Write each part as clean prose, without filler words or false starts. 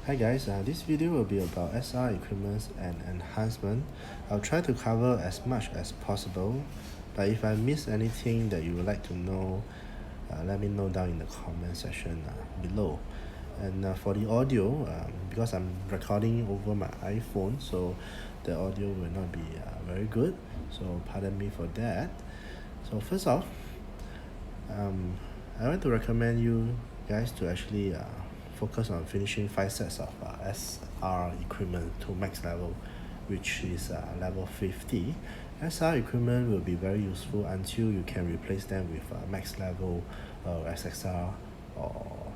Hi guys, this video will be about SR equipment and enhancement. I'll try to cover as much as possible, but if I miss anything that you would like to know, let me know down in the comment section below. And for the audio, because I'm recording over my iPhone, so the audio will not be very good, so pardon me for that. So first off, I want to recommend you guys to actually focus on finishing 5 sets of SR equipment to max level, which is level 50. SR equipment will be very useful until you can replace them with max level SXR or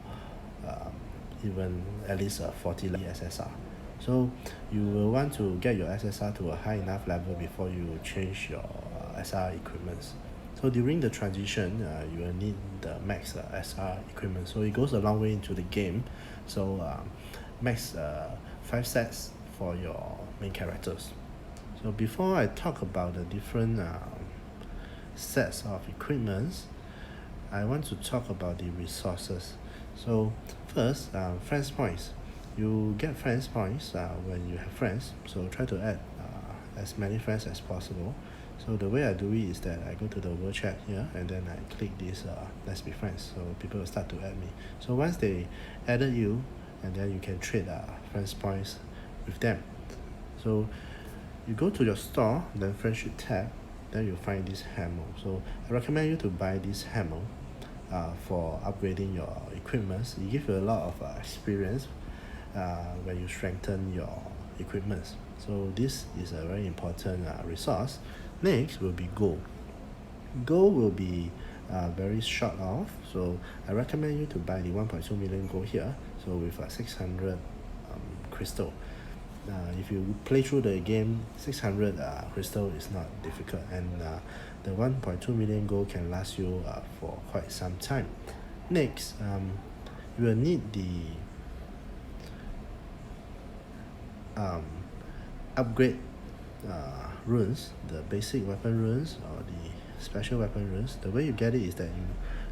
even at least a 40 SSR. So you will want to get your SSR to a high enough level before you change your SR equipment. So during the transition, you will need the max SR equipment. So it goes a long way into the game. So max 5 sets for your main characters. So before I talk about the different sets of equipments, I want to talk about the resources. So first, friends points. You get friends points when you have friends. So try to add as many friends as possible. So the way I do it is that I go to the world chat here and then I click this let's be friends, so people will start to add me. So once they added you, and then you can trade friends points with them. So you go to your store, then friendship tab, then you'll find this hammer. So I recommend you to buy this hammer for upgrading your equipment. It gives you a lot of experience when you strengthen your equipment. So this is a very important resource. Next will be gold. Gold will be very short off, so I recommend you to buy the 1.2 million gold here, so with 600 crystal. If you play through the game, 600 crystal is not difficult, and the 1.2 million gold can last you for quite some time. Next, you will need the upgrade runes, the basic weapon runes or the special weapon runes. The way you get it is that you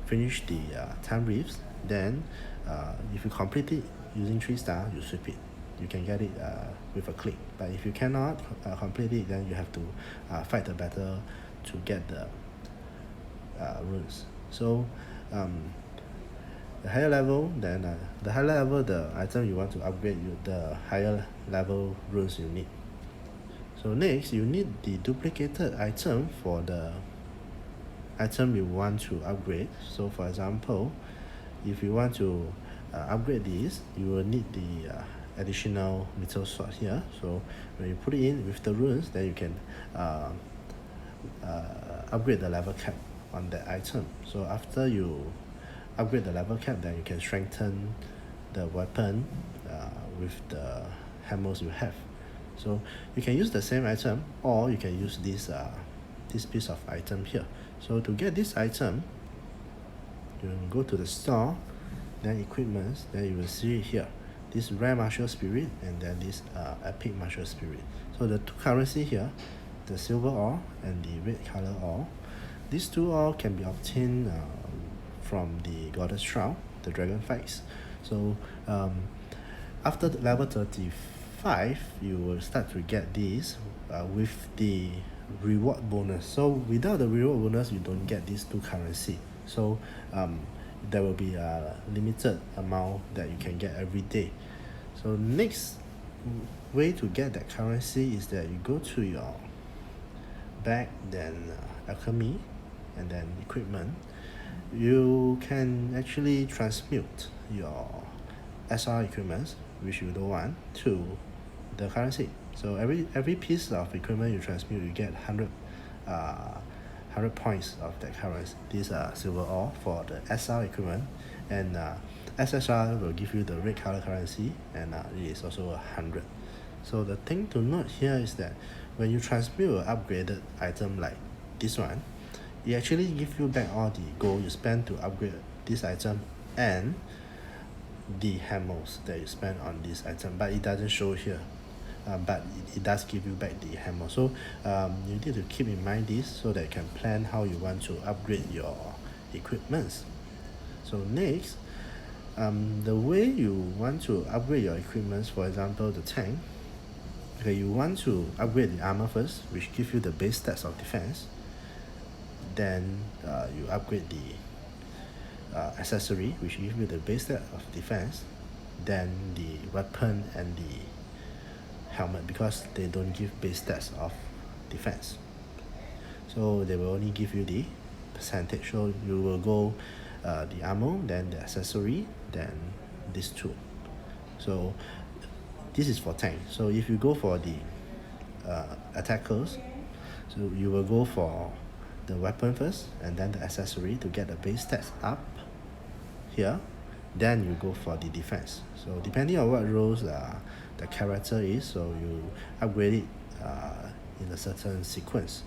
finish the time reefs, then if you complete it using 3 star, you sweep it. You can get it with a click, but if you cannot complete it, then you have to fight the battle to get the runes. So the higher level, then the higher level the item you want to upgrade, the higher level runes you need. So next, you need the duplicated item for the item you want to upgrade. So for example, if you want to upgrade this, you will need the additional metal sword here. So when you put it in with the runes, then you can upgrade the level cap on that item. So after you upgrade the level cap, then you can strengthen the weapon with the hammers you have. So you can use the same item, or you can use this piece of item here. So to get this item, you go to the store, then equipments, then you will see it here, this rare martial spirit and then this epic martial spirit. So the two currency here, the silver ore and the red color ore, these two ore can be obtained from the goddess shroud, the dragon fights. So after the level 35, you will start to get these with the reward bonus. So without the reward bonus, you don't get these two currency. So there will be a limited amount that you can get every day. So next way to get that currency is that you go to your bag, then alchemy, and then equipment. You can actually transmute your SR equipment, which you don't want, to the currency. So every piece of equipment you transmute, you get 100 points of that currency. These are silver ore for the SR equipment, and SSR will give you the red color currency, and it is also 100. So the thing to note here is that when you transmute an upgraded item like this one, it actually gives you back all the gold you spend to upgrade this item and the hammers that you spend on this item, but it doesn't show here. But it does give you back the hammer. So you need to keep in mind this so that you can plan how you want to upgrade your equipment. So next, The way you want to upgrade your equipment, for example the tank, okay, you want to upgrade the armor first, which give you the base stats of defense. Then you upgrade the accessory, which give you the base stat of defense. Then the weapon and the helmet, because they don't give base stats of defense, so they will only give you the percentage. So you will go the ammo, then the accessory, then these two. So this is for tank. So if you go for the attackers, so you will go for the weapon first and then the accessory to get the base stats up here. Then you go for the defense. So depending on what roles the character is, so you upgrade it in a certain sequence.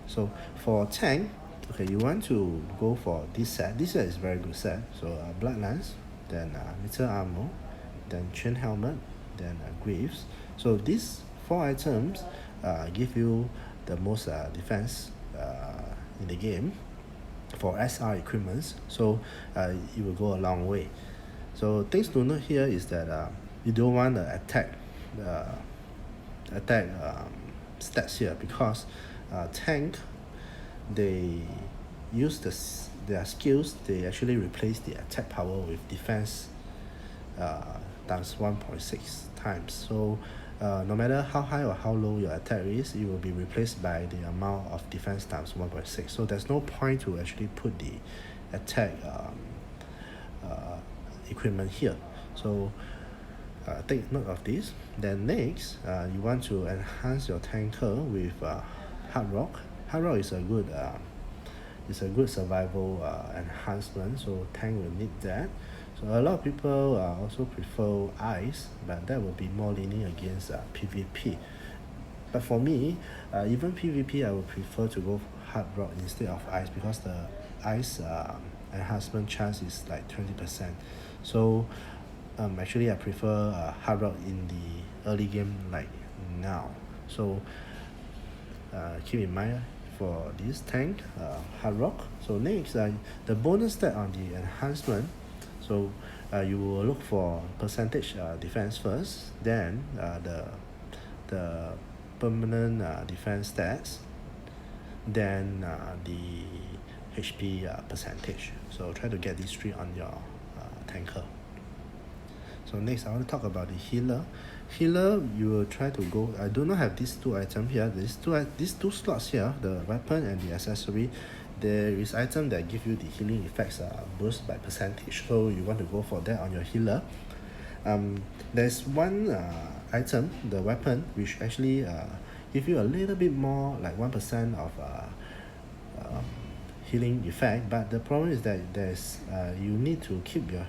So for tank, okay, you want to go for this set. This set is very good set. So blood lance, then metal armor, then chain helmet, then greaves. So these 4 items give you the most defense in the game for SR equipments. So it will go a long way. So things to note here is that you don't want to attack stats here, because tank, they use their skills, they actually replace the attack power with defense times 1.6 times. So no matter how high or how low your attack is, it will be replaced by the amount of defense times 1.6. So there's no point to actually put the attack equipment here. So take note of this. Then next, you want to enhance your tanker with hard rock. Hard rock is a good survival enhancement, so tank will need that. So a lot of people also prefer ice, but that will be more leaning against PvP. But for me, even PvP, I would prefer to go for hard rock instead of ice, because the ice enhancement chance is like 20%. So actually I prefer hard rock in the early game like now. So keep in mind for this tank, hard rock. So next, the bonus stat on the enhancement. So you will look for percentage defense first, then the permanent defense stats, then the HP percentage. So try to get these 3 on your tanker. So next, I want to talk about the healer. Healer, you will try to go. I do not have these 2 items here. These two slots here, the weapon and the accessory. There is item that give you the healing effects boost by percentage. So you want to go for that on your healer. There's one item, the weapon, which actually give you a little bit more, like 1% of healing effect. But the problem is that there's you need to keep your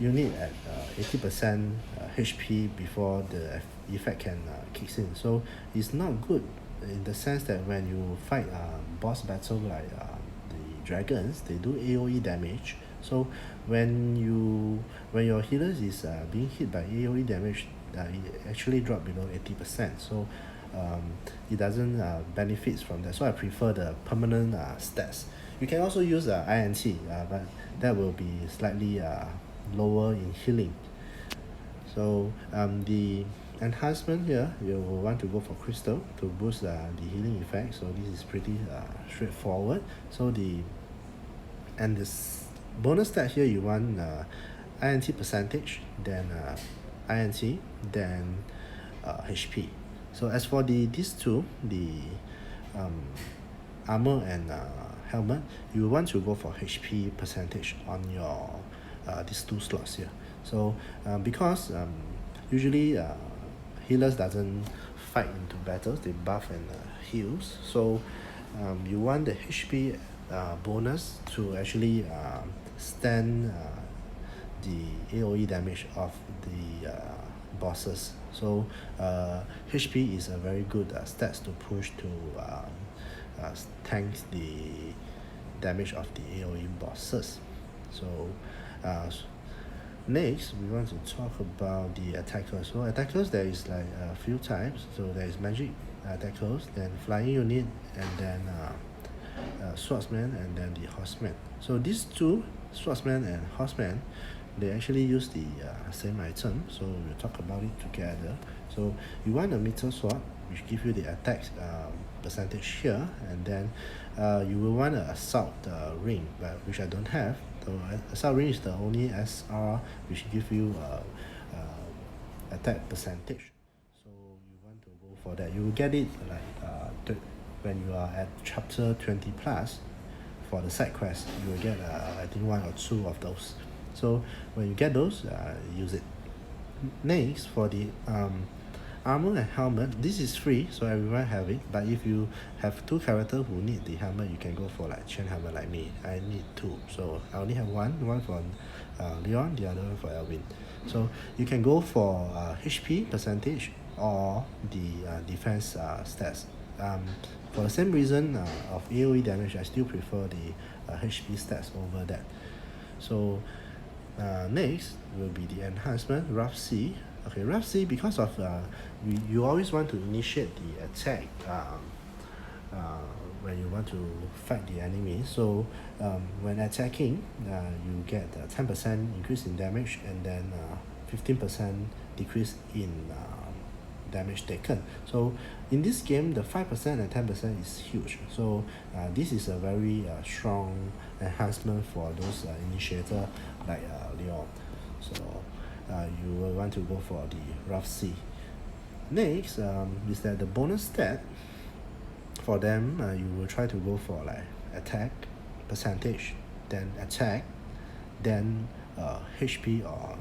unit at 80% HP before the effect can kicks in. So it's not good in the sense that when you fight boss battle like the dragons, they do AoE damage. So when your healers is being hit by AoE damage, it actually drop below 80%. So it doesn't benefits from that. So I prefer the permanent stats. You can also use INT, but that will be slightly lower in healing. So the enhancement here, you will want to go for crystal to boost the healing effect. So this is pretty straightforward. So this bonus stat here, you want INT percentage, then INT, then HP. So as for these two, the armor and helmet, you want to go for HP percentage on your these 2 slots here. So because usually healers doesn't fight into battles, they buff and heals. So you want the HP bonus to actually stand the AoE damage of the bosses. So HP is a very good stats to push to tank the damage of the AoE bosses. So next, we want to talk about the attackers. So attackers, there is like a few types. So there is magic attackers, then flying unit, and then swordsman and then the horseman. So these two, swordsman and horseman, they actually use the same item, so we'll talk about it together. So you want a meter sword, which give you the attack percentage here, and then you will want an assault ring, but which I don't have. So assault ring is the only SR which give you attack percentage. So you want to go for that. You will get it like when you are at chapter 20 plus. For the side quest, you will get I think 1 or 2 of those. So when you get those, use it. Next, for the armor and helmet, this is free, so everyone have it. But if you have 2 characters who need the helmet, you can go for like chain helmet like me. I need 2, so I only have one for Leon, the other one for Elvin. So you can go for HP percentage or the defense stats. For the same reason of AoE damage, I still prefer the HP stats over that. So next will be the enhancement, rough sea. Okay, rough sea, because of you always want to initiate the attack when you want to fight the enemy. So when attacking, you get a 10% increase in damage and then 15% decrease in damage taken. So in this game, the 5% and 10% is huge. So this is a very strong enhancement for those initiator like Leon. So you will want to go for the rough sea. Next is that the bonus stat for them, you will try to go for like attack percentage, then attack, then HP or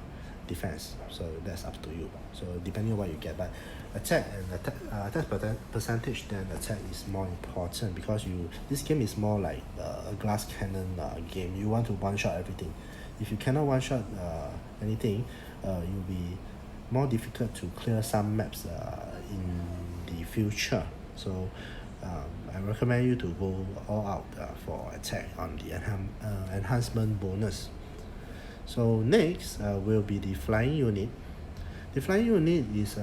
defense. So that's up to you. So depending on what you get, but attack and attack percentage, then attack is more important, because this game is more like a glass cannon game. You want to one shot everything. If you cannot one shot anything, you'll be more difficult to clear some maps in the future. So I recommend you to go all out for attack on the enhancement bonus. So next will be the flying unit. The flying unit is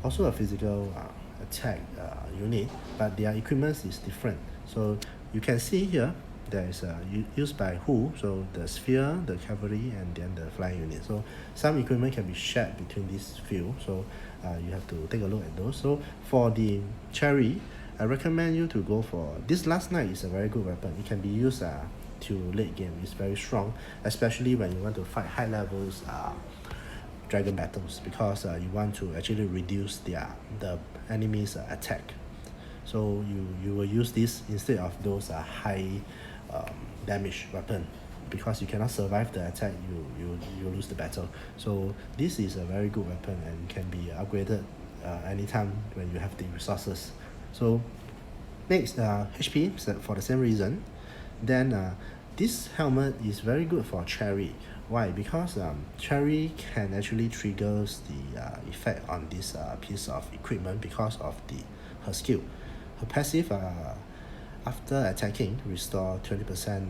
also a physical attack unit, but their equipment is different. So you can see here there is used by who, so the sphere, the cavalry, and then the flying unit. So some equipment can be shared between these few, so you have to take a look at those. So for the cherry, I recommend you to go for this. Last Knight is a very good weapon. It can be used to late game. It's very strong, especially when you want to fight high levels dragon battles, because you want to actually reduce the enemy's attack. So you will use this instead of those high damage weapon, because you cannot survive the attack, you lose the battle. So this is a very good weapon and can be upgraded anytime when you have the resources. So next, HP for the same reason. Then this helmet is very good for Cherry. Why? Because Cherry can actually triggers the effect on this piece of equipment because of her skill. Her passive after attacking restore 20%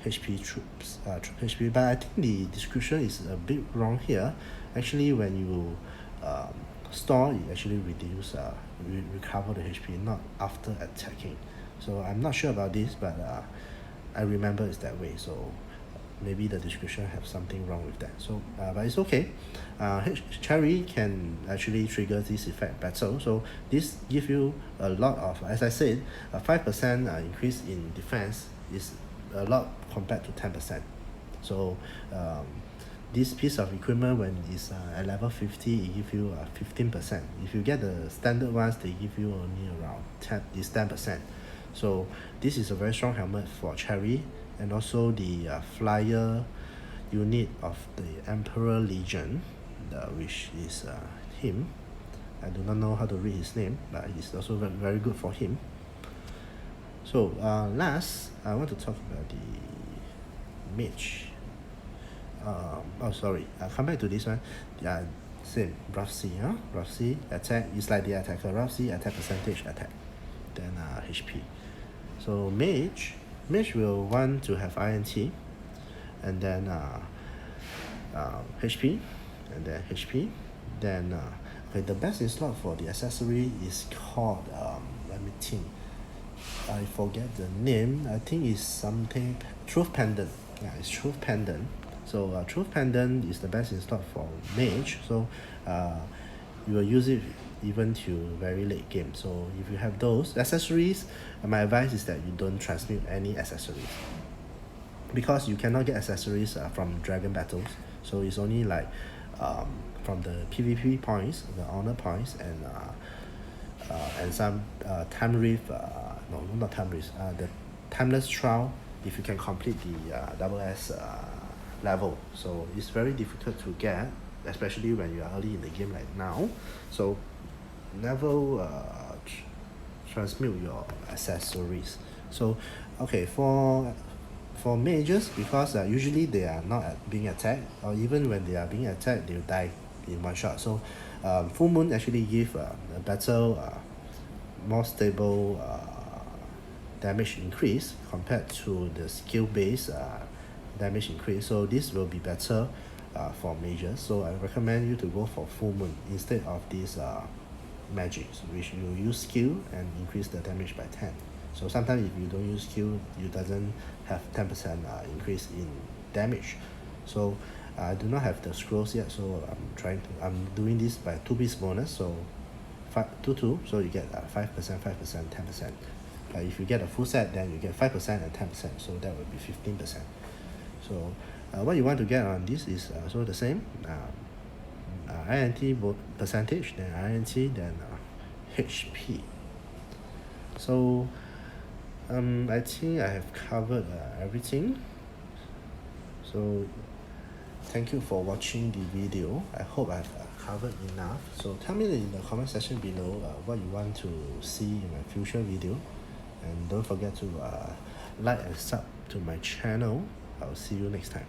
HP troops HP, but I think the description is a bit wrong here. Actually, when you store, it actually reduce recover the HP, not after attacking. So I'm not sure about this, but I remember it's that way. So maybe the description have something wrong with that. So but it's okay. Cherry can actually trigger this effect better. So this give you a lot of, as I said, a 5% increase in defense is a lot compared to 10%. So this piece of equipment, when it's at level 50, it give you 15%. If you get the standard ones, they give you only around 10%. So this is a very strong helmet for Cherry. And also the flyer unit of the Emperor Legion, which is him. I do not know how to read his name, but it's also very, very good for him. So last, I want to talk about the mage. I'll come back to this one. Same, rough sea, rough sea attack is like the attacker. Rough sea attack percentage attack, then HP. So mage will want to have INT, and then HP, and then HP. Then okay, the best slot for the accessory is called let me think. I forget the name. I think it's something Truth Pendant. Yeah, it's Truth Pendant. So Truth Pendant is the best in stock for mage. So uh, you will use it even to very late game. So if you have those accessories, my advice is that you don't transmute any accessories, because you cannot get accessories from dragon battles. So it's only like from the PvP points, the honor points, and some time rift, no, not time rift, the timeless trial, if you can complete the double S level. So it's very difficult to get, especially when you are early in the game like now. So never transmute your accessories. So okay, for mages, because usually they are not being attacked, or even when they are being attacked they'll die in one shot. So full moon actually give a better more stable damage increase compared to the skill based damage increase. So this will be better for mages. So I recommend you to go for full moon instead of these magics, which you use skill and increase the damage by 10. So sometimes if you don't use skill, you doesn't have 10% increase in damage. So I do not have the scrolls yet, so I'm doing this by 2 piece bonus. So 2 so you get 5%, 5%, 10%. But if you get a full set, then you get 5% and 10%, so that would be 15%. So what you want to get on this is so the same, INT percentage, then INT, then HP. So I think I have covered everything. So thank you for watching the video. I hope I've covered enough. So tell me in the comment section below what you want to see in my future video, and don't forget to like and sub to my channel. I'll see you next time.